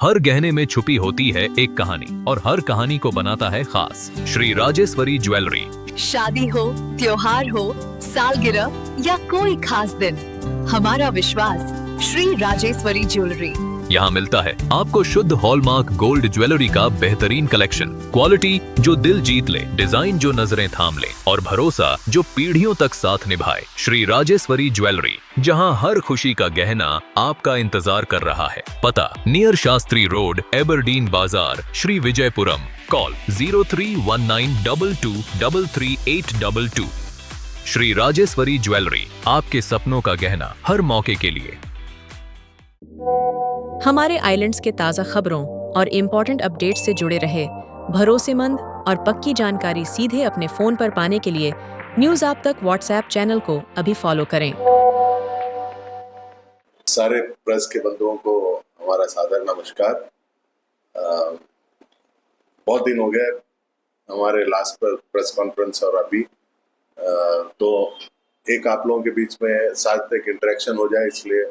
हर गहने में छुपी होती है एक कहानी और हर कहानी को बनाता है खास। श्री राजेश्वरी ज्वेलरी। शादी हो, त्योहार हो, सालगिरह या कोई खास दिन, हमारा विश्वास श्री राजेश्वरी ज्वेलरी। यहाँ मिलता है आपको शुद्ध हॉलमार्क गोल्ड ज्वेलरी का बेहतरीन कलेक्शन, क्वालिटी जो दिल जीत ले, डिजाइन जो नजरें थाम ले और भरोसा जो पीढ़ियों तक साथ निभाए। श्री राजेश्वरी ज्वेलरी, जहाँ हर खुशी का गहना आपका इंतजार कर रहा है। पता नियर शास्त्री रोड, एबरडीन बाजार, श्री विजयपुरम। कॉल 031922333822। श्री राजेश्वरी ज्वेलरी, आपके सपनों का गहना हर मौके के लिए। हमारे आइलैंड्स के ताज़ा खबरों और इम्पोर्टेंट अपडेट से जुड़े रहे भरोसेमंद और पक्की जानकारी सीधे अपने फ़ोन पर पाने के लिए न्यूज़ आप तक व्हाट्सएप चैनल को अभी फॉलो करें। सारे प्रेस के बंधुओं को हमारा सादर नमस्कार। बहुत दिन हो गए हमारे लास्ट प्रेस कॉन्फ्रेंस और अभी, तो एक आप लोगों के बीच में साथ एक इंटरेक्शन हो जाए, इसलिए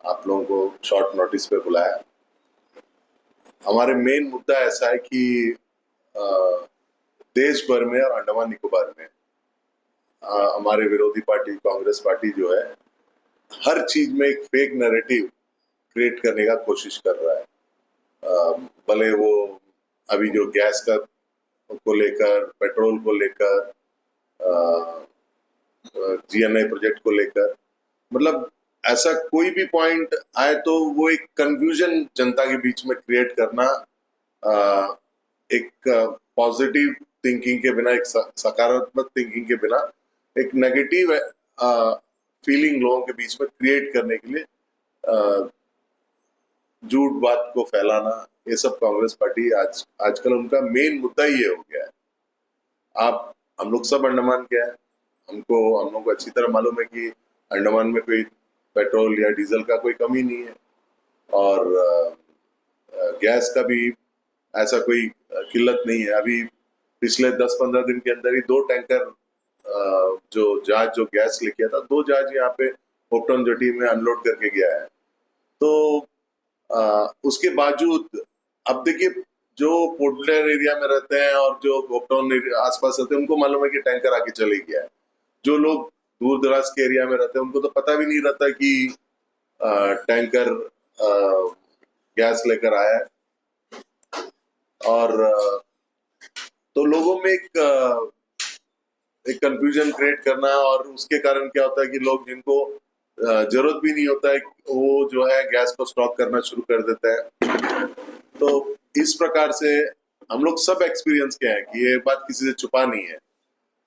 आप लोगों को शॉर्ट नोटिस पे बुलाया। हमारे मेन मुद्दा ऐसा है कि देश भर में और अंडमान निकोबार में हमारे विरोधी पार्टी कांग्रेस पार्टी जो है, हर चीज में एक फेक नैरेटिव क्रिएट करने का कोशिश कर रहा है। भले वो अभी जो गैस का को लेकर, पेट्रोल को लेकर, GNI प्रोजेक्ट को लेकर, मतलब ऐसा कोई भी पॉइंट आए तो वो एक कंफ्यूजन जनता के बीच में क्रिएट करना, एक पॉजिटिव थिंकिंग के बिना, एक सकारात्मक थिंकिंग के बिना एक नेगेटिव फीलिंग लोगों के बीच में क्रिएट करने के लिए झूठ बात को फैलाना, ये सब कांग्रेस पार्टी आजकल उनका मेन मुद्दा ही ये हो गया है। हम लोग सब अंडमान के हैं, हम लोग को अच्छी तरह मालूम है कि अंडमान में कोई पेट्रोल या डीजल का कोई कमी नहीं है और गैस का भी ऐसा कोई किल्लत नहीं है। अभी पिछले 10-15 दिन के अंदर ही 2 टैंकर जो जहाज जो गैस लेके आया था, 2 जहाज यहाँ पे होपटाउन जेटी में अनलोड करके गया है। तो उसके बावजूद अब देखिए, जो पोर्ट ब्लेयर एरिया में रहते हैं और जो होपटाउन आसपास रहते हैं, उनको मालूम है कि टैंकर आके चले गया है। जो लोग दूर दराज के एरिया में रहते हैं, उनको तो पता भी नहीं रहता कि टैंकर गैस लेकर आया है। और तो लोगों में एक कंफ्यूजन क्रिएट करना, और उसके कारण क्या होता है कि लोग जिनको जरूरत भी नहीं होता है वो जो है गैस को स्टॉक करना शुरू कर देते हैं। तो इस प्रकार से हम लोग सब एक्सपीरियंस के हैं कि ये बात किसी से छुपा नहीं है।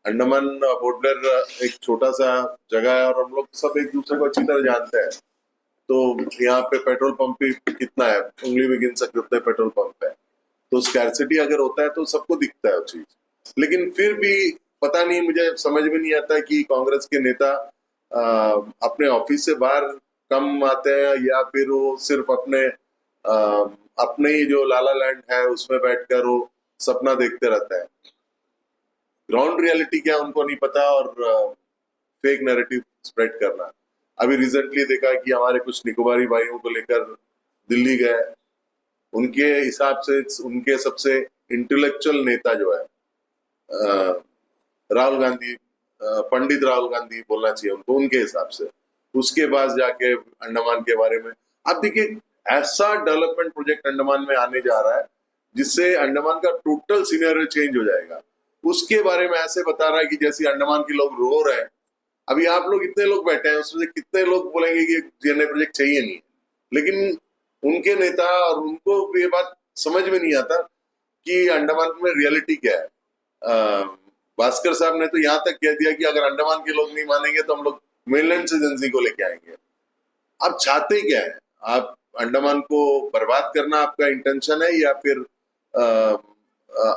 अंडमान पोर्ट ब्लेयर एक छोटा सा जगह है और हम लोग सब एक दूसरे को अच्छी तरह जानते हैं। तो यहाँ पे पेट्रोल पंप भी कितना है, उंगली में गिन सकते उतने पेट्रोल पंप है। तो स्कैर्सिटी अगर होता है तो सबको दिखता है वो चीज, लेकिन फिर भी पता नहीं, मुझे समझ में नहीं आता कि कांग्रेस के नेता अपने ऑफिस से बाहर कम आते हैं या फिर वो सिर्फ अपने ही जो लाला लैंड है उसमें बैठकर वो सपना देखते रहते हैं। ग्राउंड रियलिटी क्या उनको नहीं पता और फेक नैरेटिव स्प्रेड करना। अभी रिसेंटली देखा कि हमारे कुछ निकोबारी भाइयों को लेकर दिल्ली गए, उनके हिसाब से उनके सबसे इंटेलेक्चुअल नेता जो है राहुल गांधी, पंडित राहुल गांधी बोलना चाहिए उनको, उनके हिसाब से। उसके बाद जाके अंडमान के बारे में अब देखिए, ऐसा डेवलपमेंट प्रोजेक्ट अंडमान में आने जा रहा है जिससे अंडमान का टोटल सिनेरियो चेंज हो जाएगा। उसके बारे में ऐसे बता रहा है कि जैसे अंडमान के लोग रो रहे हैं। अभी आप लोग इतने लोग बैठे हैं, उसमें से कितने लोग बोलेंगे कि GNI प्रोजेक्ट चाहिए नहीं, लेकिन उनके नेता और उनको ये बात समझ में नहीं आता कि अंडमान में रियलिटी क्या है। भास्कर साहब ने तो यहाँ तक कह दिया कि अगर अंडमान के लोग नहीं मानेंगे तो हम लोग मेनलैंड सिटीजन को लेके आएंगे। आप चाहते क्या है? आप अंडमान को बर्बाद करना आपका इंटेंशन है या फिर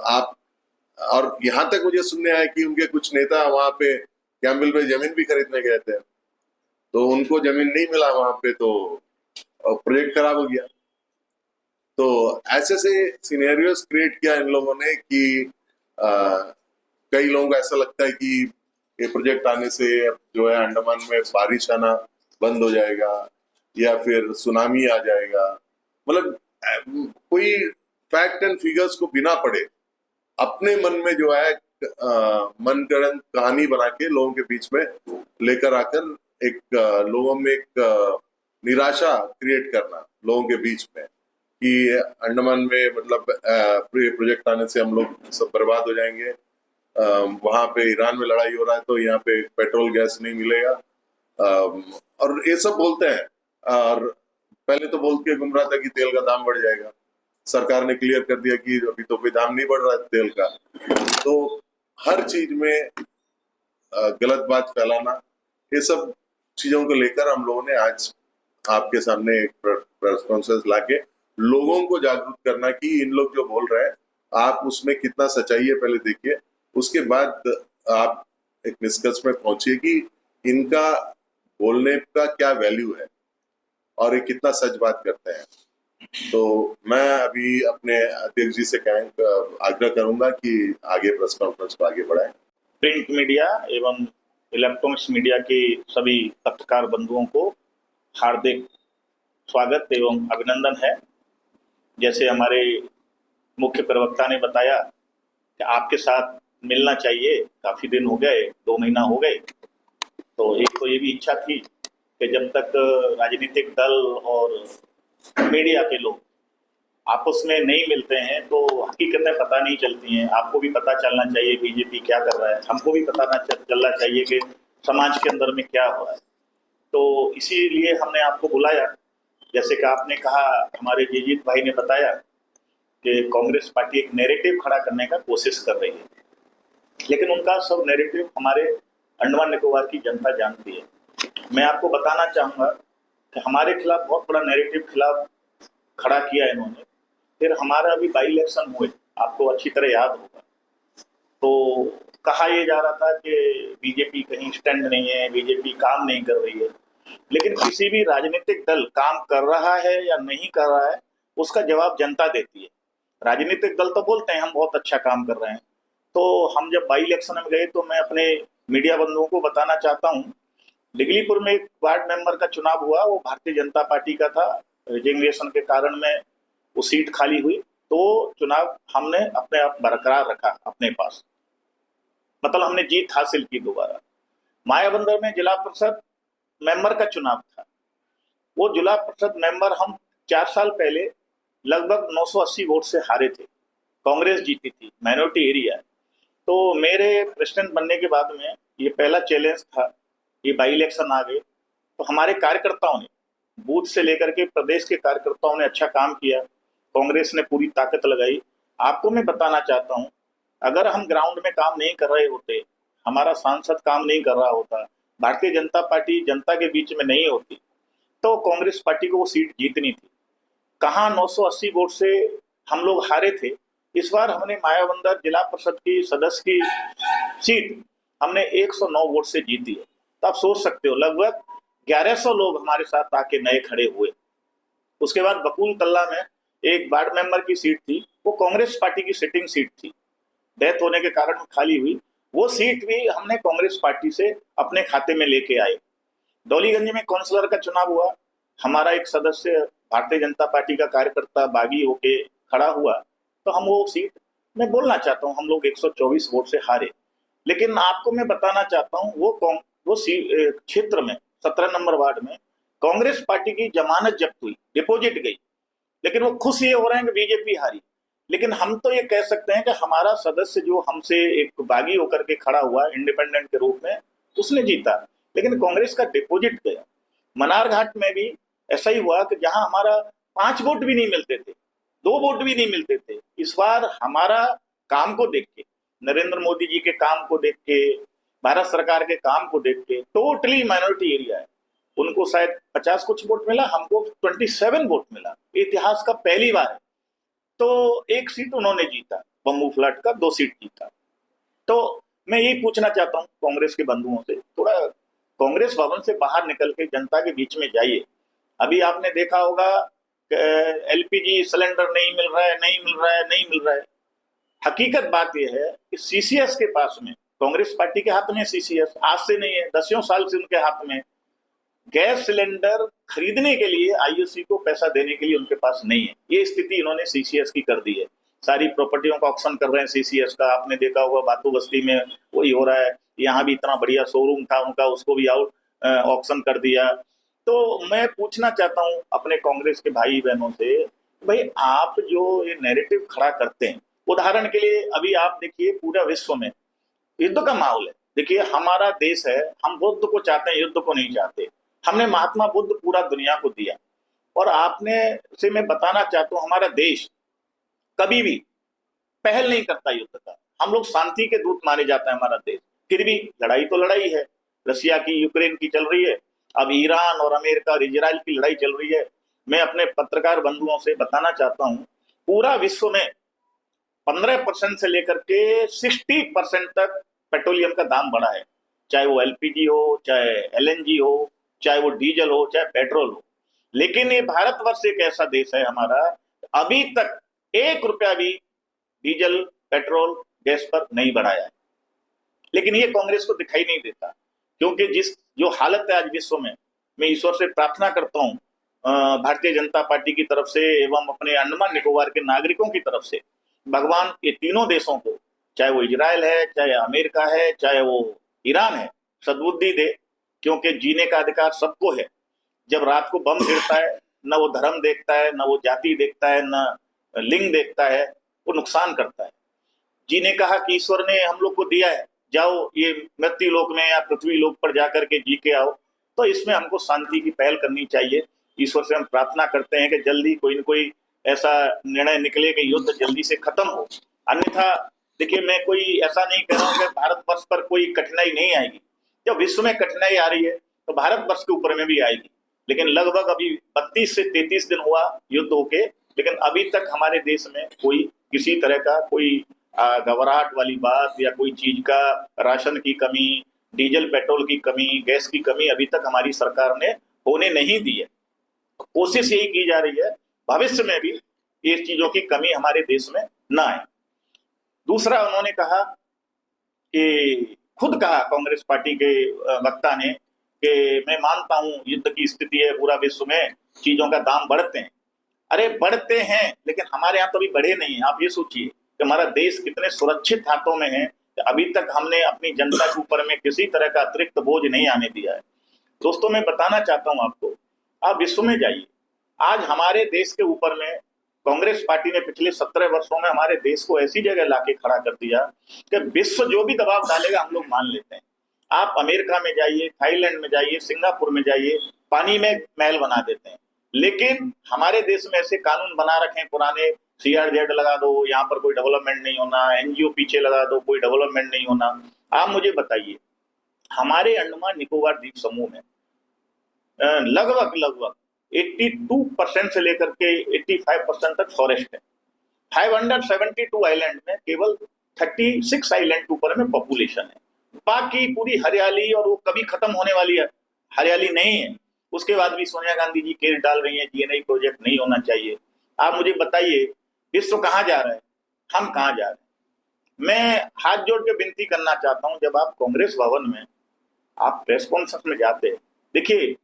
आप, और यहाँ तक मुझे सुनने आया कि उनके कुछ नेता वहां पे कैम्बेल पे जमीन भी खरीदने गए थे, तो उनको जमीन नहीं मिला वहां पे, तो प्रोजेक्ट खराब हो गया। तो ऐसे से सिनेरियोस क्रिएट किया इन लोगों ने कि कई लोगों को ऐसा लगता है कि ये प्रोजेक्ट आने से जो है अंडमान में बारिश आना बंद हो जाएगा या फिर सुनामी आ जाएगा। मतलब कोई फैक्ट एंड फिगर्स को बिना पढ़े अपने मन में जो है मनगढ़ंत कहानी बना के लोगों के बीच में लेकर आकर एक लोगों में एक निराशा क्रिएट करना लोगों के बीच में कि अंडमान में मतलब प्रोजेक्ट आने से हम लोग सब बर्बाद हो जाएंगे, वहां पे ईरान में लड़ाई हो रहा है तो यहाँ पे पेट्रोल गैस नहीं मिलेगा, और ये सब बोलते हैं। और पहले तो बोल के गुमराह था कि तेल का दाम बढ़ जाएगा, सरकार ने क्लियर कर दिया कि अभी तो कोई दाम नहीं बढ़ रहा है तेल का। तो हर चीज में गलत बात फैलाना, ये सब चीजों को लेकर हम लोगों ने आज आपके सामने एक प्रेस कॉन्फ्रेंस लाके लोगों को जागरूक करना कि इन लोग जो बोल रहे हैं आप उसमें कितना सच्चाई है पहले देखिए, उसके बाद आप एक निष्कर्ष में पहुंचिए कि इनका बोलने का क्या वैल्यू है और ये कितना सच बात करते हैं। तो मैं अभी अपने अध्यक्ष जी से आग्रह करूंगा कि आगे प्रेस कॉन्फ्रेंस को आगे बढ़ाएं। प्रिंट मीडिया एवं इलेक्ट्रॉनिक्स मीडिया के सभी पत्रकार बंधुओं को हार्दिक स्वागत एवं अभिनंदन है। जैसे हमारे मुख्य प्रवक्ता ने बताया कि आपके साथ मिलना चाहिए, काफी दिन हो गए, 2 महीना हो गए। तो एक तो ये भी इच्छा थी कि जब तक राजनीतिक दल और मीडिया के लोग आपस में नहीं मिलते हैं तो हकीकतें पता नहीं चलती हैं। आपको भी पता चलना चाहिए बीजेपी क्या कर रहा है, हमको भी पता चलना चाहिए कि समाज के अंदर में क्या हो रहा है। तो इसीलिए हमने आपको बुलाया। जैसे कि आपने कहा, हमारे जीजीत भाई ने बताया कि कांग्रेस पार्टी एक नैरेटिव खड़ा करने का कोशिश कर रही है, लेकिन उनका सब नैरेटिव हमारे अंडमान निकोबार की जनता जानती है। मैं आपको बताना चाहूँगा कि हमारे खिलाफ बहुत बड़ा नैरेटिव खिलाफ खड़ा किया इन्होंने। फिर हमारा अभी बाई इलेक्शन हुए, आपको अच्छी तरह याद होगा, तो कहा यह जा रहा था कि बीजेपी कहीं स्टैंड नहीं है, बीजेपी काम नहीं कर रही है। लेकिन किसी भी राजनीतिक दल काम कर रहा है या नहीं कर रहा है उसका जवाब जनता देती है। राजनीतिक दल तो बोलते हैं हम बहुत अच्छा काम कर रहे हैं। तो हम जब बाई इलेक्शन में गए तो मैं अपने मीडिया बंधुओं को बताना चाहता हूँ, डिगलीपुर में एक वार्ड मेंबर का चुनाव हुआ, वो भारतीय जनता पार्टी का था। रिजर्वेशन के कारण में वो सीट खाली हुई, तो चुनाव हमने अपने आप बरकरार रखा अपने पास, मतलब हमने जीत हासिल की दोबारा। मायाबंदर में जिला परिषद मेंबर का चुनाव था। वो जिला परिषद मेंबर हम 4 साल पहले लगभग 980 वोट से हारे थे, कांग्रेस जीती थी, माइनॉरिटी एरिया। तो मेरे प्रेसिडेंट बनने के बाद में ये पहला चैलेंज था, ये बाई इलेक्शन आ गए। तो हमारे कार्यकर्ताओं ने, बूथ से लेकर के प्रदेश के कार्यकर्ताओं ने अच्छा काम किया, कांग्रेस ने पूरी ताकत लगाई। आपको मैं बताना चाहता हूं, अगर हम ग्राउंड में काम नहीं कर रहे होते, हमारा सांसद काम नहीं कर रहा होता, भारतीय जनता पार्टी जनता के बीच में नहीं होती, तो कांग्रेस पार्टी को वो सीट जीतनी थी। कहाँ 980 वोट से हम लोग हारे थे। इस बार हमने मायाबंदर जिला परिषद की सदस्य की सीट हमने 109 वोट से जीती है। तो आप सोच सकते हो लगभग 1100 लोग हमारे साथ आके नए खड़े हुए। उसके बाद बकुल तल्ला में एक वार्ड मेंबर की सीट थी, वो कांग्रेस पार्टी की सिटिंग सीट थी, डेथ होने के कारण खाली हुई। वो सीट भी हमने कांग्रेस पार्टी से अपने खाते में लेके आए। डोलीगंज में काउंसलर का चुनाव हुआ, हमारा एक सदस्य भारतीय जनता पार्टी का कार्यकर्ता बागी होके खड़ा हुआ, तो हम वो सीट, मैं बोलना चाहता हूँ, हम लोग 124 वोट से हारे। लेकिन आपको मैं बताना चाहता हूँ वो क्षेत्र में 17 नंबर वार्ड में कांग्रेस पार्टी की जमानत जब्त हुई, डिपॉजिट गई, लेकिन वो खुश ये हो रहे हैं कि बीजेपी हारी। लेकिन हम तो ये कह सकते हैं कि हमारा सदस्य जो हमसे एक बागी होकर के खड़ा हुआ इंडिपेंडेंट के रूप में, उसने जीता, लेकिन कांग्रेस का डिपॉजिट गया। मनार घाट में भी ऐसा ही हुआ कि जहां हमारा 5 वोट भी नहीं मिलते थे, 2 वोट भी नहीं मिलते थे, इस बार हमारा काम को देख के, नरेंद्र मोदी जी के काम को देख के, भारत सरकार के काम को देख के, टोटली माइनॉरिटी एरिया है, उनको शायद 50 कुछ वोट मिला, हमको 27 वोट मिला। इतिहास का पहली बार है। तो 1 सीट उन्होंने जीता, बम्बू फ्लैट का 2 सीट जीता। तो मैं यही पूछना चाहता हूँ कांग्रेस के बंधुओं से, थोड़ा कांग्रेस भवन से बाहर निकल के जनता के बीच में जाइए। अभी आपने देखा होगा एलपीजी सिलेंडर नहीं मिल रहा है, नहीं मिल रहा है, नहीं मिल रहा है। हकीकत बात यह है कि सीसीएस के पास में, कांग्रेस पार्टी के हाथ में सीसीएस आज से नहीं है, 10 साल से उनके हाथ में। गैस सिलेंडर खरीदने के लिए आईओसी को पैसा देने के लिए उनके पास नहीं है। ये स्थिति इन्होंने सीसीएस की कर दी है। सारी प्रॉपर्टियों का ऑक्शन कर रहे हैं सीसीएस का। आपने देखा होगा बातू बस्ती में वही हो रहा है। यहाँ भी इतना बढ़िया शोरूम था उनका, उसको भी आउट ऑक्शन कर दिया। तो मैं पूछना चाहता हूँ अपने कांग्रेस के भाई बहनों से, भाई आप जो ये नैरेटिव खड़ा करते हैं, उदाहरण के लिए अभी आप देखिए पूरा विश्व में युद्ध का माहौल है। देखिए हमारा देश है, हम बुद्ध को चाहते हैं, युद्ध को नहीं चाहते। हमने महात्मा बुद्ध पूरा दुनिया को दिया। और आपने से मैं बताना चाहता हूँ, हमारा देश कभी भी पहल नहीं करता युद्ध का। हम लोग शांति के दूत माने जाता है हमारा देश, फिर भी लड़ाई तो लड़ाई है। रशिया की, यूक्रेन की चल रही है, अब ईरान और अमेरिका और इजराइल की लड़ाई चल रही है। मैं अपने पत्रकार बंधुओं से बताना चाहता हूँ, पूरा विश्व में 15% से लेकर के 60% तक पेट्रोलियम का दाम बढ़ा है। चाहे वो एलपीजी हो, चाहे एलएनजी हो, चाहे वो डीजल हो, चाहे पेट्रोल हो। लेकिन ये भारतवर्ष एक ऐसा देश है हमारा, अभी तक 1 रुपया भी डीजल, पेट्रोल, गैस पर नहीं बढ़ाया है। लेकिन ये कांग्रेस को दिखाई नहीं देता, क्योंकि जो हालत है आज विश्व में, मैं ईश्वर से प्रार्थना करता हूँ भारतीय जनता पार्टी की तरफ से एवं अपने अंडमान निकोबार के नागरिकों की तरफ से, भगवान ये तीनों देशों को, चाहे वो इजराइल है, चाहे अमेरिका है, चाहे वो ईरान है, सद्बुद्धि दे। क्योंकि जीने का अधिकार सबको है। जब रात को बम गिरता है, न वो धर्म देखता है, न वो जाति देखता है, न लिंग देखता है, वो नुकसान करता है। जीने कहा कि ईश्वर ने हम लोग को दिया है, जाओ ये मृत्यु लोक में या पृथ्वी लोक पर जाकर के जी के आओ। तो इसमें हमको शांति की पहल करनी चाहिए। ईश्वर से हम प्रार्थना करते हैं कि जल्दी कोई न कोई ऐसा निर्णय निकले कि युद्ध जल्दी से खत्म हो। अन्यथा देखिए, मैं कोई ऐसा नहीं कह रहा हूँ कि भारतवर्ष पर कोई कठिनाई नहीं आएगी। जब विश्व में कठिनाई आ रही है तो भारतवर्ष के ऊपर में भी आएगी। लेकिन लगभग अभी 32 से 33 दिन हुआ युद्ध होके, लेकिन अभी तक हमारे देश में कोई किसी तरह का कोई घबराहट वाली बात या कोई चीज का, राशन की कमी, डीजल पेट्रोल की कमी, गैस की कमी अभी तक हमारी सरकार ने होने नहीं दी है। कोशिश यही की जा रही है भविष्य में भी ये चीजों की कमी हमारे देश में ना आए। दूसरा, उन्होंने कहा कि खुद कहा कांग्रेस पार्टी के वक्ता ने कि मैं मानता हूं युद्ध की स्थिति है पूरा विश्व में, चीजों का दाम बढ़ते हैं। अरे बढ़ते हैं, लेकिन हमारे यहाँ तो अभी बढ़े नहीं है। आप ये सोचिए कि हमारा देश कितने सुरक्षित हाथों में है कि अभी तक हमने अपनी जनता के ऊपर में किसी तरह का अतिरिक्त बोझ नहीं आने दिया है। दोस्तों, मैं बताना चाहता हूं आपको, आप विश्व में जाइए, आज हमारे देश के ऊपर में कांग्रेस पार्टी ने पिछले 17 वर्षों में हमारे देश को ऐसी जगह लाके खड़ा कर दिया कि विश्व जो भी दबाव डालेगा हम लोग मान लेते हैं। आप अमेरिका में जाइए, थाईलैंड में जाइए, सिंगापुर में जाइए, पानी में महल बना देते हैं। लेकिन हमारे देश में ऐसे कानून बना रखे हैं पुराने, CRZ लगा दो, यहाँ पर कोई डेवलपमेंट नहीं होना, NGO पीछे लगा दो, कोई डेवलपमेंट नहीं होना। आप मुझे बताइए, हमारे अंडमान निकोबार द्वीप समूह में लगभग 82% से लेकर के 85% तक फॉरेस्ट है। 572 आइलैंड में केवल 36 आइलैंड के ऊपर में पॉपुलेशन है। बाकी पूरी हरियाली, और वो कभी खत्म होने वाली है हरियाली नहीं है। उसके बाद भी सोनिया गांधी जी केस डाल रही है, GNI प्रोजेक्ट नहीं होना चाहिए। आप मुझे बताइए, विश्व कहाँ जा रहा है, हम कहाँ जा रहे हैं? मैं हाथ जोड़ के विनती करना चाहता हूँ, जब आप कांग्रेस भवन में आप प्रेस कॉन्फ्रेंस में जाते हैं, देखिए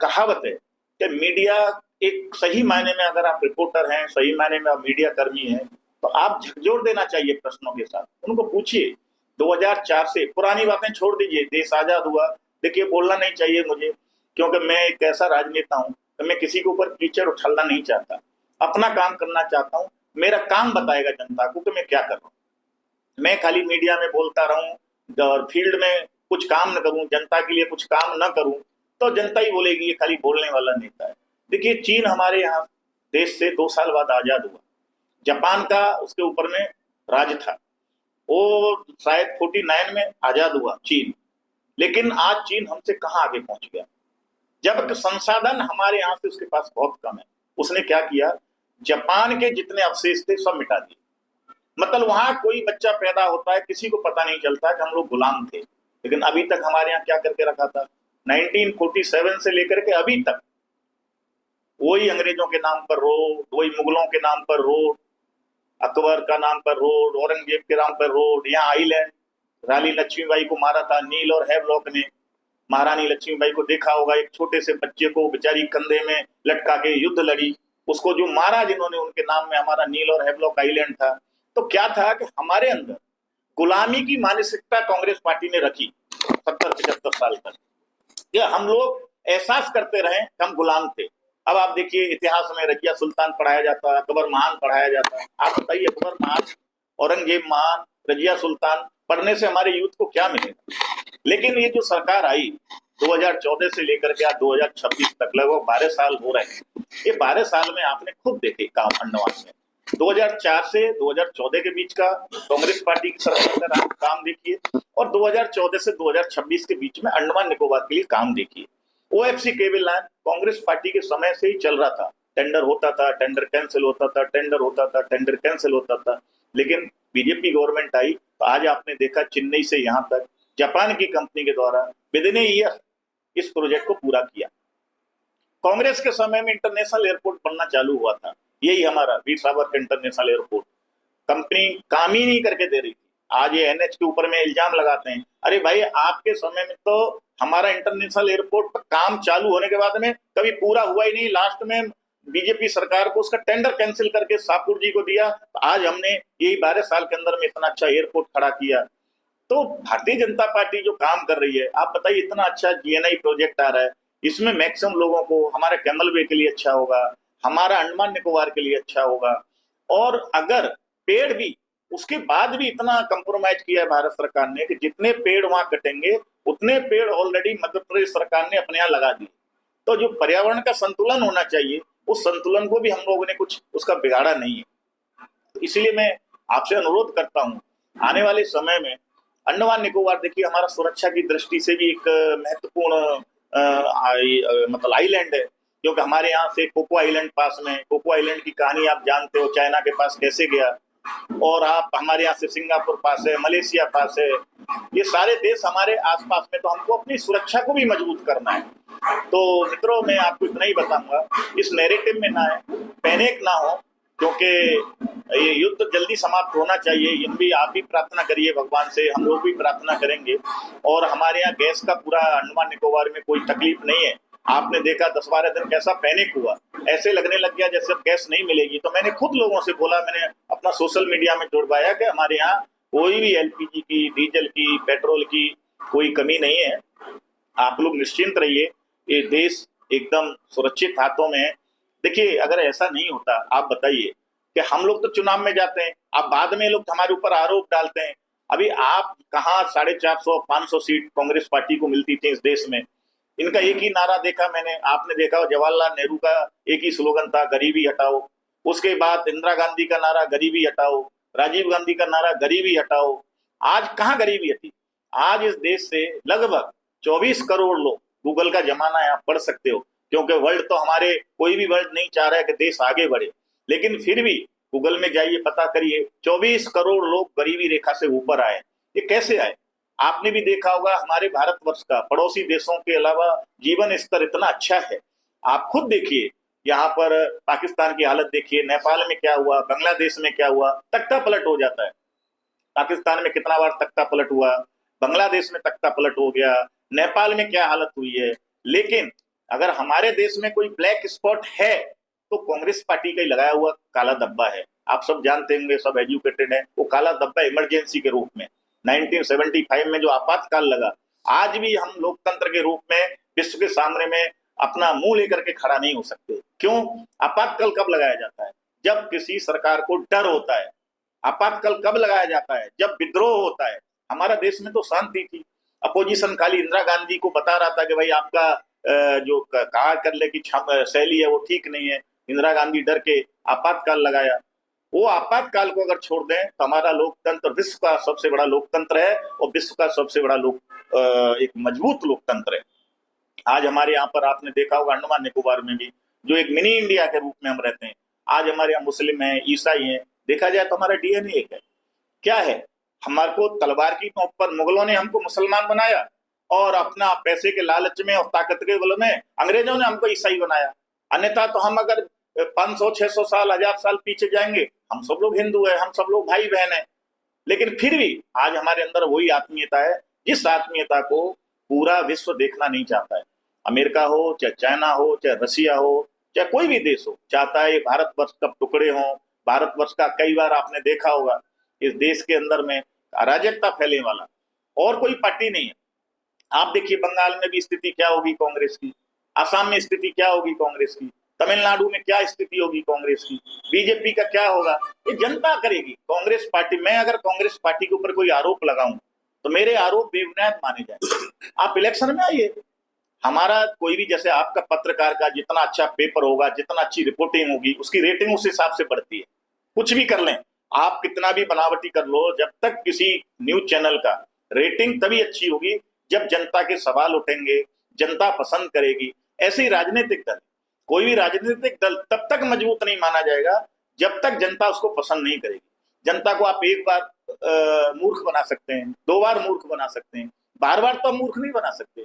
कहावत है कि मीडिया एक सही मायने में, अगर आप रिपोर्टर हैं, सही मायने में आप मीडिया कर्मी हैं, तो आप झकझोर देना चाहिए प्रश्नों के साथ। उनको पूछिए 2004 से, पुरानी बातें छोड़ दीजिए, देश आजाद हुआ, देखिए बोलना नहीं चाहिए मुझे, क्योंकि मैं एक ऐसा राजनेता हूं तो मैं किसी के ऊपर कीचड़ उछालना नहीं चाहता, अपना काम करना चाहता हूं। मेरा काम बताएगा जनता को कि मैं क्या कर रहा हूं। मैं खाली मीडिया में बोलता रहूं और फील्ड में कुछ काम न करूं, जनता के लिए कुछ काम न करूं, तो जनता ही बोलेगी ये खाली बोलने वाला नेता है। देखिए, चीन हमारे यहाँ देश से 2 साल बाद आजाद हुआ। जापान का उसके ऊपर में राज था, वो शायद 49 में आजाद हुआ चीन। लेकिन आज चीन हमसे कहाँ आगे पहुंच गया, जबकि संसाधन हमारे यहाँ से उसके पास बहुत कम है। उसने क्या किया, जापान के जितने अवशेष थे सब मिटा दिए। मतलब वहां कोई बच्चा पैदा होता है, किसी को पता नहीं चलता कि हम लोग गुलाम थे। लेकिन अभी तक हमारे यहाँ क्या करके रखा था, 1947 से लेकर के अभी तक वही अंग्रेजों के नाम पर रोड, वही मुगलों के नाम पर रोड, अकबर का नाम पर रोड, औरंगजेब के नाम पर रोड, यहाँ आइलैंड, रानी लक्ष्मीबाई को मारा था नील और हैवलॉक ने, महारानी लक्ष्मीबाई को देखा होगा, एक छोटे से बच्चे को बेचारी कंधे में लटका के युद्ध लड़ी, उसको जो मारा जिन्होंने, उनके नाम में हमारा नील और हेवलॉक आइलैंड था। तो क्या था कि हमारे अंदर गुलामी की मानसिकता कांग्रेस पार्टी ने रखी 70-75 साल तक, कि हम लोग एहसास करते रहे कि हम गुलाम थे। अब आप देखिए, इतिहास में रजिया सुल्तान पढ़ाया जाता है, अकबर महान पढ़ाया जाता है। आप बताइए, अकबर महान, औरंगजेब महान, रजिया सुल्तान पढ़ने से हमारे यूथ को क्या मिलेगा? लेकिन ये जो सरकार आई 2014 से लेकर के आज 2026 तक, लगभग 12 साल हो रहे हैं। ये 12 साल में आपने खुद देखे काम अंडमान में 2004 से 2014 के बीच का कांग्रेस पार्टी की सरकार का काम देखिए, और 2014 से 2026 के बीच में अंडमान निकोबार के लिए काम देखिए। OFC cable line Congress party के समय से ही चल रहा था, टेंडर होता था, टेंडर कैंसिल होता था, टेंडर होता था, टेंडर कैंसिल होता था। लेकिन बीजेपी गवर्नमेंट आई तो आज आपने देखा चेन्नई से यहाँ तक जापान की कंपनी के द्वारा विदिन ए ईयर इस प्रोजेक्ट को पूरा किया। कांग्रेस के समय में इंटरनेशनल एयरपोर्ट बनना चालू हुआ था, यही हमारा Veer Savarkar international airport, company काम ही नहीं करके दे रही थी। आज ये एनएच के ऊपर में इल्जाम लगाते हैं, अरे भाई आपके समय में तो हमारा इंटरनेशनल एयरपोर्ट पर काम चालू होने के बाद में कभी पूरा हुआ ही नहीं। लास्ट में बीजेपी सरकार को उसका टेंडर कैंसिल करके शाहपुर जी को दिया। तो आज हमने यही 12 साल के अंदर में इतना अच्छा एयरपोर्ट खड़ा किया। तो भारतीय जनता पार्टी जो काम कर रही है, आप बताइए, इतना अच्छा जीएनआई प्रोजेक्ट आ रहा है, इसमें मैक्सिमम लोगों को, हमारे कैमल वे के लिए अच्छा होगा, हमारा अंडमान निकोबार के लिए अच्छा होगा। और अगर पेड़ भी उसके बाद भी इतना कंप्रोमाइज किया है भारत सरकार ने कि जितने पेड़ वहां कटेंगे उतने पेड़ ऑलरेडी मध्य प्रदेश सरकार ने अपने यहाँ लगा दिए। तो जो पर्यावरण का संतुलन होना चाहिए, उस संतुलन को भी हम लोगों ने कुछ उसका बिगाड़ा नहीं है। इसलिए मैं आपसे अनुरोध करता हूं, आने वाले समय में अंडमान निकोबार देखिए हमारा सुरक्षा की दृष्टि से भी एक महत्वपूर्ण मतलब आइलैंड है, क्योंकि हमारे यहाँ से कोको आइलैंड पास में, कोको आइलैंड की कहानी आप जानते हो, चाइना के पास कैसे गया, और आप हमारे यहाँ से सिंगापुर पास है, मलेशिया पास है, ये सारे देश हमारे आसपास में। तो हमको अपनी सुरक्षा को भी मजबूत करना है। तो मित्रों, मैं आपको इतना ही बताऊंगा, इस नैरेटिव में ना है, पैनिक ना हो, क्योंकि ये युद्ध जल्दी समाप्त होना चाहिए। इन भी आप भी प्रार्थना करिए भगवान से, हम लोग भी प्रार्थना करेंगे। और हमारे यहाँ गैस का पूरा अंडमान निकोबार में कोई तकलीफ नहीं है। आपने देखा 10-12 दिन कैसा पैनिक हुआ, ऐसे लगने लग गया जैसे अब गैस नहीं मिलेगी। तो मैंने खुद लोगों से बोला, मैंने अपना सोशल मीडिया में जुड़वाया कि हमारे यहाँ कोई भी एलपीजी की, डीजल की, पेट्रोल की कोई कमी नहीं है, आप लोग निश्चिंत रहिए, ये देश एकदम सुरक्षित हाथों में है। देखिए, अगर ऐसा नहीं होता, आप बताइए कि हम लोग तो चुनाव में जाते हैं, अब बाद में लोग हमारे ऊपर आरोप डालते हैं। अभी आप कहाँ 450-500 सीट कांग्रेस पार्टी को मिलती थी इस देश में। इनका एक ही नारा देखा मैंने, आपने देखा जवाहरलाल नेहरू का एक ही स्लोगन था, गरीबी हटाओ। उसके बाद इंदिरा गांधी का नारा गरीबी हटाओ, राजीव गांधी का नारा गरीबी हटाओ। आज कहाँ गरीबी हटी? आज इस देश से लगभग 24 करोड़ लोग, गूगल का जमाना है, आप पढ़ सकते हो, क्योंकि वर्ल्ड तो हमारे, कोई भी वर्ल्ड नहीं चाह रहा है कि देश आगे बढ़े, लेकिन फिर भी गूगल में जाइए, पता करिए, 24 करोड़ लोग गरीबी रेखा से ऊपर आए। ये कैसे आए? आपने भी देखा होगा, हमारे भारतवर्ष का पड़ोसी देशों के अलावा जीवन स्तर इतना अच्छा है। आप खुद देखिए, यहाँ पर पाकिस्तान की हालत देखिए, नेपाल में क्या हुआ, बांग्लादेश में क्या हुआ, तख्ता पलट हो जाता है। पाकिस्तान में कितना बार तख्ता पलट हुआ, बांग्लादेश में तख्ता पलट हो गया, नेपाल में क्या हालत हुई है। लेकिन अगर हमारे देश में कोई ब्लैक स्पॉट है तो कांग्रेस पार्टी का ही लगाया हुआ काला धब्बा है। आप सब जानते होंगे, सब एजुकेटेड है, वो काला धब्बा इमरजेंसी के रूप में 1975 में जो आपातकाल लगा, आज भी हम लोकतंत्र के रूप में विश्व के सामने में अपना मुंह लेकर के खड़ा नहीं हो सकते। क्यों? आपातकाल कब लगाया जाता है? जब किसी सरकार को डर होता है। आपातकाल कब लगाया जाता है? जब विद्रोह होता है। हमारा देश में तो शांति थी, अपोजिशन खाली इंदिरा गांधी को बता रहा था कि भाई आपका जो कहा करने की शैली है वो ठीक नहीं है। इंदिरा गांधी डर के आपातकाल लगाया। वो आपातकाल को अगर छोड़ दें तो हमारा लोकतंत्र विश्व का सबसे बड़ा लोकतंत्र है, और विश्व का सबसे बड़ा एक मजबूत लोकतंत्र है। आज हमारे यहाँ पर आपने देखा होगा, अंडमान निकोबार में भी जो एक मिनी इंडिया के रूप में हम रहते हैं, आज हमारे यहाँ मुस्लिम हैं, ईसाई हैं। देखा जाए तो हमारा डीएनए एक है। क्या है? हमारे को तलवार की नोक पर मुगलों ने हमको मुसलमान बनाया, और अपना पैसे के लालच में और ताकत के बल में अंग्रेजों ने हमको ईसाई बनाया। अन्यथा तो हम अगर 500-600 साल, 1000 साल पीछे जाएंगे, हम सब लोग हिंदू हैं, हम सब लोग भाई बहन हैं। लेकिन फिर भी आज हमारे अंदर वही आत्मीयता है, जिस आत्मीयता को पूरा विश्व देखना नहीं चाहता है। अमेरिका हो, चाहे चाइना हो, चाहे रसिया हो, चाहे कोई भी देश हो, चाहता है भारतवर्ष का टुकड़े हों। भारतवर्ष का कई बार आपने देखा होगा, इस देश के अंदर में अराजकता फैलने वाला और कोई पार्टी नहीं है। आप देखिए बंगाल में भी स्थिति क्या होगी कांग्रेस की, असम में स्थिति क्या होगी कांग्रेस की, तमिलनाडु में क्या स्थिति होगी कांग्रेस की, बीजेपी का क्या होगा, ये जनता करेगी। कांग्रेस पार्टी, मैं अगर कांग्रेस पार्टी के ऊपर कोई आरोप लगाऊं तो मेरे आरोप बेबुनियाद माने जाएंगे। आप इलेक्शन में आइए, हमारा कोई भी, जैसे आपका पत्रकार का जितना अच्छा पेपर होगा, जितना अच्छी रिपोर्टिंग होगी, उसकी रेटिंग उस हिसाब से बढ़ती है। कुछ भी कर लें आप, कितना भी बनावटी कर लो, जब तक किसी न्यूज चैनल का रेटिंग तभी अच्छी होगी जब जनता के सवाल उठेंगे, जनता पसंद करेगी। ऐसे ही राजनीतिक दल, कोई भी राजनीतिक दल तब तक मजबूत नहीं माना जाएगा जब तक जनता उसको पसंद नहीं करेगी। जनता को आप एक बार मूर्ख बना सकते हैं, 2 बार मूर्ख बना सकते हैं, बार बार तो मूर्ख नहीं बना सकते।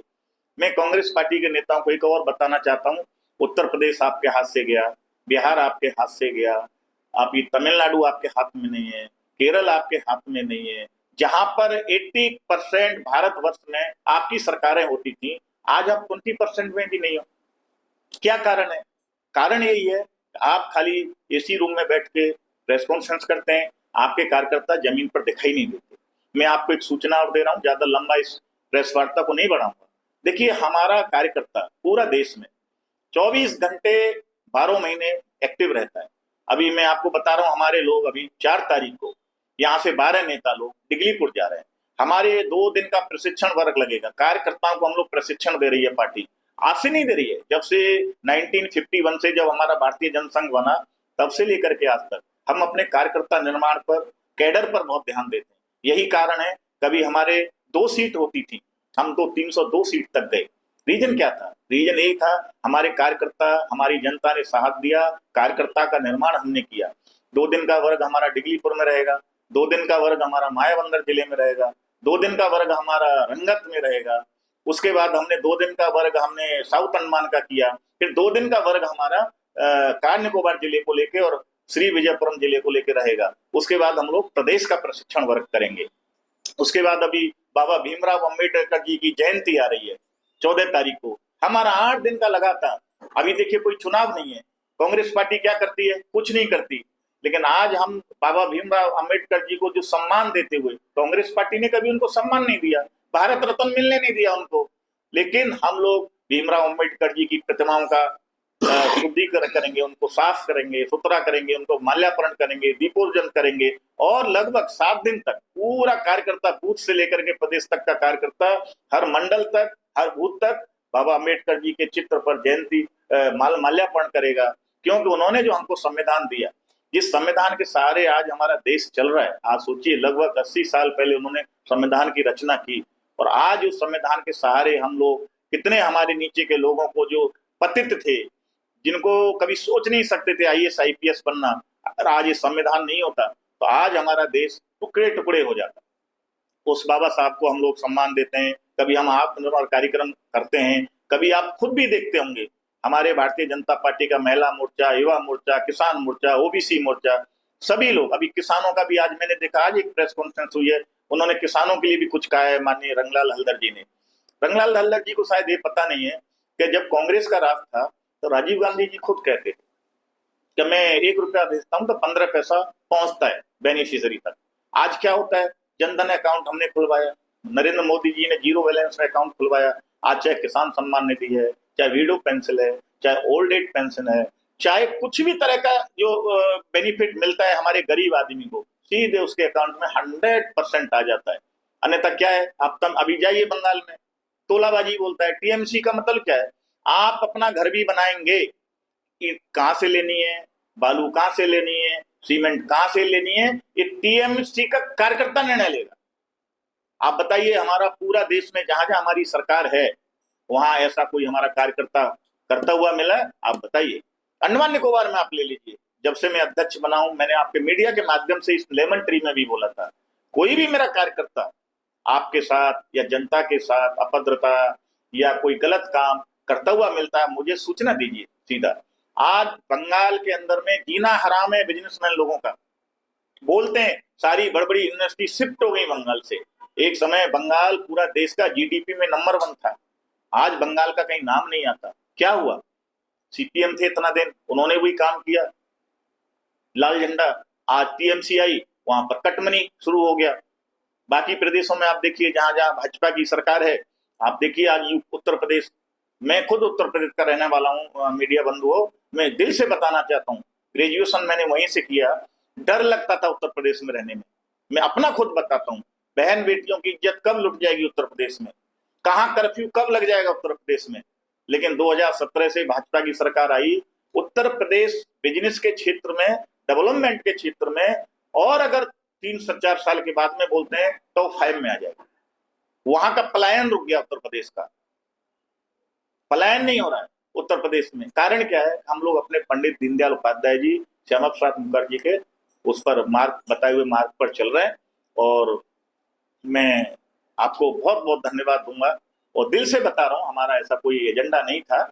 मैं कांग्रेस पार्टी के नेताओं को एक और बताना चाहता हूं, उत्तर प्रदेश आपके हाथ से गया, बिहार आपके हाथ से गया, आप ये तमिलनाडु आपके हाथ में नहीं है, केरल आपके हाथ में नहीं है, जहां पर 80% भारतवर्ष में आपकी सरकारें होती थी, आज आप 20% में भी नहीं हो। क्या कारण है? कारण यही है, आप खाली एसी रूम में बैठ के प्रेस कॉन्फ्रेंस करते हैं, आपके कार्यकर्ता जमीन पर दिखाई नहीं देते। मैं आपको एक सूचना और दे रहा हूं, ज्यादा लंबा इस प्रेस वार्ता को नहीं बढ़ाऊंगा। देखिए, हमारा कार्यकर्ता पूरा देश में 24 घंटे 12 महीने एक्टिव रहता है। अभी मैं आपको बता रहा हूं, हमारे लोग अभी 4 तारीख को यहाँ से 12 नेता लोग डिगलीपुर जा रहे हैं। हमारे 2 दिन का प्रशिक्षण वर्ग लगेगा, कार्यकर्ताओं को हम लोग प्रशिक्षण दे रही है पार्टी, आज से नहीं दे रही है। जब से 1951 से जब हमारा भारतीय जनसंघ बना, तब से लेकर के आज तक हम अपने कार्यकर्ता निर्माण पर, कैडर पर बहुत ध्यान देते हैं। यही कारण है, कभी हमारे 2 सीट होती थी, हम तो 302 सीट तक गए। रीजन क्या था? रीजन यही था, हमारे कार्यकर्ता, हमारी जनता ने साथ दिया, कार्यकर्ता का निर्माण हमने किया। 2 दिन का वर्ग हमारा डिगलीपुर में रहेगा, 2 दिन का वर्ग हमारा मायाबंदर जिले में रहेगा, 2 दिन का वर्ग हमारा रंगत में रहेगा। उसके बाद हमने 2 दिन का वर्ग हमने साउथ अंडमान का किया, फिर 2 दिन का वर्ग हमारा कार निकोबार जिले को लेके और श्री विजयपुरम जिले को लेकर रहेगा। उसके बाद हम लोग प्रदेश का प्रशिक्षण वर्ग करेंगे। उसके बाद अभी बाबा भीमराव अंबेडकर जी की जयंती आ रही है 14 तारीख को, हमारा 8 दिन का लगातार। अभी देखिए, कोई चुनाव नहीं है, कांग्रेस पार्टी क्या करती है? कुछ नहीं करती। लेकिन आज हम बाबा भीमराव अंबेडकर जी को जो सम्मान देते हुए, कांग्रेस पार्टी ने कभी उनको सम्मान नहीं दिया, भारत रत्न मिलने नहीं दिया उनको, लेकिन हम लोग भीमराव अंबेडकर जी की प्रतिमाओं का शुद्धिकरण करेंगे, उनको साफ करेंगे, सुथरा करेंगे, उनको माल्यार्पण करेंगे, दीपोर्जन करेंगे, और लगभग 7 दिन तक पूरा कार्यकर्ता, बूथ से लेकर के प्रदेश तक का कार्यकर्ता, हर मंडल तक, हर बूथ तक बाबा अंबेडकर जी के चित्र पर जयंती माल्यार्पण करेगा। क्योंकि उन्होंने जो हमको संविधान दिया, जिस संविधान के सहारे आज हमारा देश चल रहा है, आज सोचिए लगभग 80 साल पहले उन्होंने संविधान की रचना की, और आज उस संविधान के सहारे हम लोग, कितने हमारे नीचे के लोगों को जो पतित थे, जिनको कभी सोच नहीं सकते थे IAS IPS बनना, अगर आज ये संविधान नहीं होता तो आज हमारा देश टुकड़े टुकड़े हो जाता। उस बाबा साहब को हम लोग सम्मान देते हैं, कभी हम आत्मनिर्भर कार्यक्रम करते हैं, कभी आप खुद भी देखते होंगे हमारे भारतीय जनता पार्टी का महिला मोर्चा, युवा मोर्चा, किसान मोर्चा, OBC मोर्चा, सभी लोग। अभी किसानों का भी आज मैंने देखा, आज एक प्रेस कॉन्फ्रेंस हुई है, उन्होंने किसानों के लिए भी कुछ कहा है माननीय रंगलाल हल्दर जी ने। रंगलाल हल्दर जी को शायद ये पता नहीं है कि जब कांग्रेस का राज था तो राजीव गांधी जी खुद कहते थे कि मैं 1 रुपया भेजता हूं तो 15 पैसा पहुंचता है बेनिफिशियरी तक। आज क्या होता है? जनधन अकाउंट हमने खुलवाया, नरेंद्र मोदी जी ने जीरो बैलेंस अकाउंट खुलवाया। आज चाहे किसान सम्मान निधि है, चाहे विडो पेंशन है, चाहे ओल्ड एज पेंशन है, चाहे कुछ भी तरह का जो बेनिफिट मिलता है हमारे गरीब आदमी को, सीधे उसके अकाउंट में 100% आ जाता है। अन्यथा क्या है? आप अभी जाइए बंगाल में, तोलाबाजी बोलता है। TMC का मतलब क्या है? आप अपना घर भी बनाएंगे, कहां से लेनी है, बालू कहां से लेनी है, सीमेंट कहां से लेनी है, ये TMC का कार्यकर्ता निर्णय लेगा। आप बताइए, हमारा पूरा देश में जहां जहां हमारी सरकार है, वहां ऐसा कोई हमारा कार्यकर्ता करता हुआ मिला है? आप बताइए। अंडमान निकोबार में आप ले लीजिए, जब से मैं अध्यक्ष बना हूं, मैंने आपके मीडिया के माध्यम से इस लेमन ट्री में भी बोला था, कोई भी मेरा कार्यकर्ता आपके साथ या जनता के साथ अभद्रता या कोई गलत काम करता हुआ मिलता है, मुझे सूचना दीजिए सीधा। आज बंगाल के अंदर में जीना हराम है बिजनेसमैन लोगों का। बोलते हैं सारी बड़ी बड़ी यूनिवर्सिटी शिफ्ट हो गई बंगाल से, एक समय बंगाल पूरा देश का जीडीपी में नंबर 1 था, आज बंगाल का कहीं नाम नहीं आता। क्या हुआ? सीपीएम थे इतना दिन, उन्होंने वही काम किया, लाल झंडा। आज टीएमसी आई, वहां पर कटमनी शुरू हो गया। बाकी प्रदेशों में आप देखिए, जहां जहां भाजपा की सरकार है, आप देखिए आज उत्तर प्रदेश, मैं खुद उत्तर प्रदेश का रहने वाला हूँ, मीडिया बंधुओं, मैं दिल से बताना चाहता हूँ, ग्रेजुएशन मैंने वहीं से किया। डर लगता था उत्तर प्रदेश में रहने में, मैं अपना खुद बताता हूँ। बहन बेटियों की इज्जत कब लुट जाएगी उत्तर प्रदेश में, कहाँ कर्फ्यू कब लग जाएगा उत्तर प्रदेश में। लेकिन 2017 से भाजपा की सरकार आई, उत्तर प्रदेश बिजनेस के क्षेत्र में, डेवलपमेंट के क्षेत्र में, और अगर 3 से 4 साल के बाद में बोलते हैं तो 5 में आ जाएगा। वहां का पलायन रुक गया, उत्तर प्रदेश का पलायन नहीं हो रहा है उत्तर प्रदेश में। कारण क्या है? हम लोग अपने पंडित दीनदयाल उपाध्याय जी, श्यामा प्रसाद मुखर्जी के उस पर मार्ग, बताए हुए मार्ग पर चल रहे हैं। और मैं आपको बहुत बहुत धन्यवाद दूंगा, और दिल से बता रहा हूं, हमारा ऐसा कोई एजेंडा नहीं था,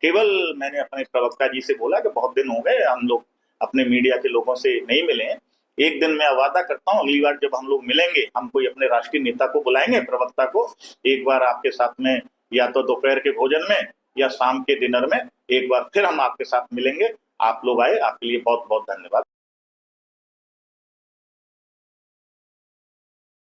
केवल मैंने अपने प्रवक्ता जी से बोला कि बहुत दिन हो गए हम लोग अपने मीडिया के लोगों से नहीं मिले हैं। एक दिन मैं वादा करता हूं, अगली बार जब हम लोग मिलेंगे, हम कोई अपने राष्ट्रीय नेता को बुलाएंगे, प्रवक्ता को, एक बार आपके साथ में, या तो दोपहर के भोजन में या शाम के डिनर में, एक बार फिर हम आपके साथ मिलेंगे। आप लोग आए, आपके लिए बहुत बहुत धन्यवाद।